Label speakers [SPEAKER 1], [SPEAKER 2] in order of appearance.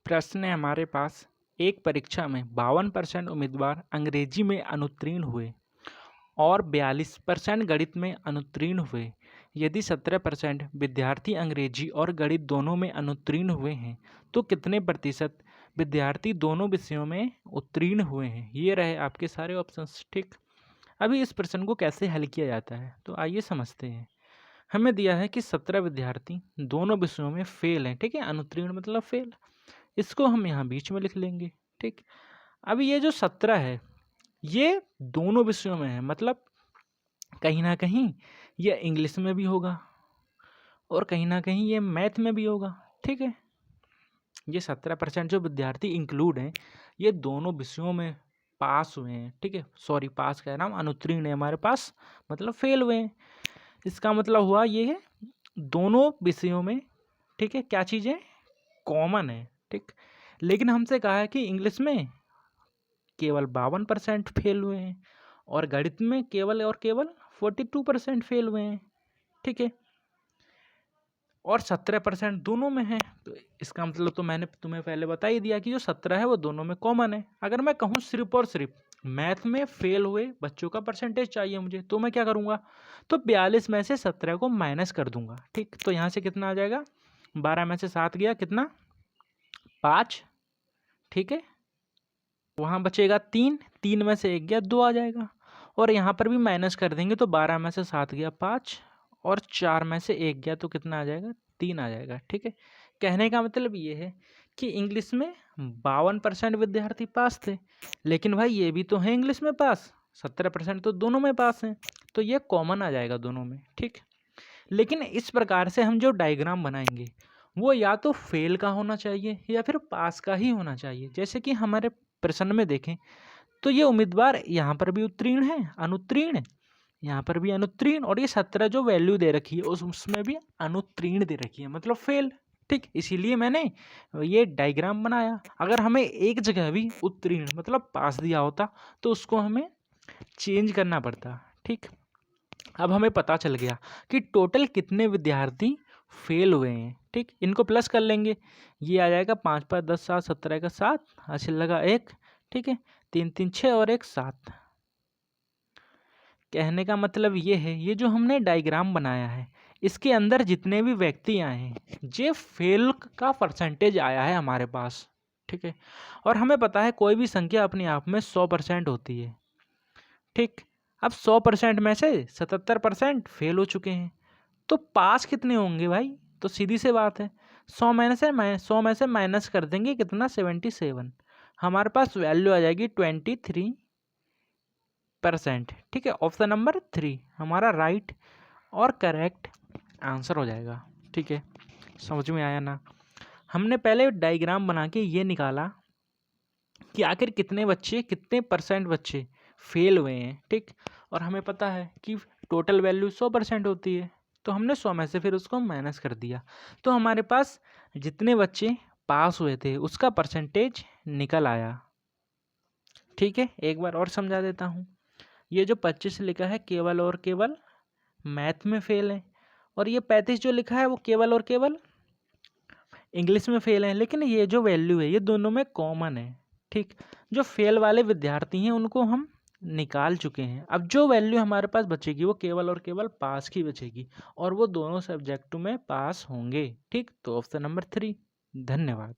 [SPEAKER 1] प्रश्न है हमारे पास, एक परीक्षा में 52% उम्मीदवार अंग्रेजी में अनुत्तीर्ण हुए और 42% गणित में अनुत्तीर्ण हुए। यदि 17% विद्यार्थी अंग्रेजी और गणित दोनों में अनुत्तीर्ण हुए हैं तो कितने प्रतिशत विद्यार्थी दोनों विषयों में उत्तीर्ण हुए हैं। ये रहे आपके सारे ऑप्शंस। ठीक, अभी इस प्रश्न को कैसे हल किया जाता है तो आइए समझते हैं। हमें दिया है कि 17 विद्यार्थी दोनों विषयों में फेल हैं। ठीक है, अनुत्तीर्ण मतलब फेल। इसको हम यहाँ बीच में लिख लेंगे। ठीक, अभी ये जो 17 है ये दोनों विषयों में है, मतलब कहीं ना कहीं ये इंग्लिश में भी होगा और कहीं ना कहीं ये मैथ में भी होगा। ठीक है, ये 17% जो विद्यार्थी इंक्लूड हैं ये दोनों विषयों में पास हुए हैं। ठीक है, सॉरी पास कह रहा हूँ, अनुत्तीर्ण है हमारे पास, मतलब फेल हुए हैं। इसका मतलब हुआ ये है दोनों विषयों में, ठीक है, क्या चीज़ें कॉमन है। ठीक, लेकिन हमसे कहा है कि इंग्लिश में केवल 52% फेल हुए हैं और गणित में केवल और केवल 42% फेल हुए हैं। ठीक है, और 17% दोनों में है। तो इसका मतलब तो मैंने तुम्हें पहले बता ही दिया कि जो 17 है वो दोनों में कॉमन है। अगर मैं कहूँ सिर्फ और सिर्फ मैथ में फेल हुए बच्चों का परसेंटेज चाहिए मुझे, तो मैं क्या करूँगा, तो 42 में से 17 को माइनस कर दूंगा। ठीक, तो यहाँ से कितना आ जाएगा, 12 में से 7 गया कितना, 5। ठीक है, वहाँ बचेगा 3, 3 में से 1 गया 2 आ जाएगा। और यहाँ पर भी माइनस कर देंगे तो 12 में से 7 गया 5 और 4 में से 1 गया तो कितना आ जाएगा, 3 आ जाएगा। ठीक है, कहने का मतलब ये है कि इंग्लिश में 52% विद्यार्थी पास थे, लेकिन भाई ये भी तो है इंग्लिश में पास, 17% तो दोनों में पास हैं, तो ये कॉमन आ जाएगा दोनों में। ठीक, लेकिन इस प्रकार से हम जो डायग्राम बनाएंगे वो या तो फेल का होना चाहिए या फिर पास का ही होना चाहिए। जैसे कि हमारे प्रश्न में देखें तो ये उम्मीदवार यहाँ पर भी उत्तीर्ण है, अनुत्तीर्ण, यहाँ पर भी अनुत्तीर्ण, और ये 17 जो वैल्यू दे रखी है उसमें भी अनुत्तीर्ण दे रखी है, मतलब फेल। ठीक, इसीलिए मैंने ये डायग्राम बनाया। अगर हमें एक जगह भी उत्तीर्ण मतलब पास दिया होता तो उसको हमें चेंज करना पड़ता। ठीक, अब हमें पता चल गया कि टोटल कितने विद्यार्थी फेल हुए हैं। ठीक, इनको प्लस कर लेंगे, ये आ जाएगा 5 5 10 7 17 का 7, हासिल लगा 1। ठीक है, 3 3 6 और 1 7। कहने का मतलब ये है ये जो हमने डायग्राम बनाया है इसके अंदर जितने भी व्यक्ति आए हैं ये फेल का परसेंटेज आया है हमारे पास। ठीक है, और हमें पता है कोई भी संख्या अपने आप में 100% होती है। ठीक, अब 100% में से 77% फेल हो चुके हैं, तो पास कितने होंगे भाई, तो सीधी सी बात है 100 में से माइनस कर देंगे कितना, 77। हमारे पास वैल्यू आ जाएगी 23%। ठीक है, ऑप्शन नंबर 3 हमारा राइट और करेक्ट आंसर हो जाएगा। ठीक है, समझ में आया ना। हमने पहले डायग्राम बना के ये निकाला कि आखिर कितने बच्चे, कितने परसेंट बच्चे फेल हुए हैं। ठीक, और हमें पता है कि टोटल वैल्यू 100% होती है, तो हमने 100 में से फिर उसको माइनस कर दिया, तो हमारे पास जितने बच्चे पास हुए थे उसका परसेंटेज निकल आया। ठीक है, एक बार और समझा देता हूँ। ये जो 25 लिखा है केवल और केवल मैथ में फेल है, और ये 35 जो लिखा है वो केवल और केवल इंग्लिश में फेल है, लेकिन ये जो वैल्यू है ये दोनों में कॉमन है। ठीक, जो फेल वाले विद्यार्थी हैं उनको हम निकाल चुके हैं। अब जो वैल्यू हमारे पास बचेगी वो केवल और केवल पास की बचेगी, और वो दोनों सब्जेक्टों में पास होंगे। ठीक, तो ऑप्शन नंबर 3। धन्यवाद।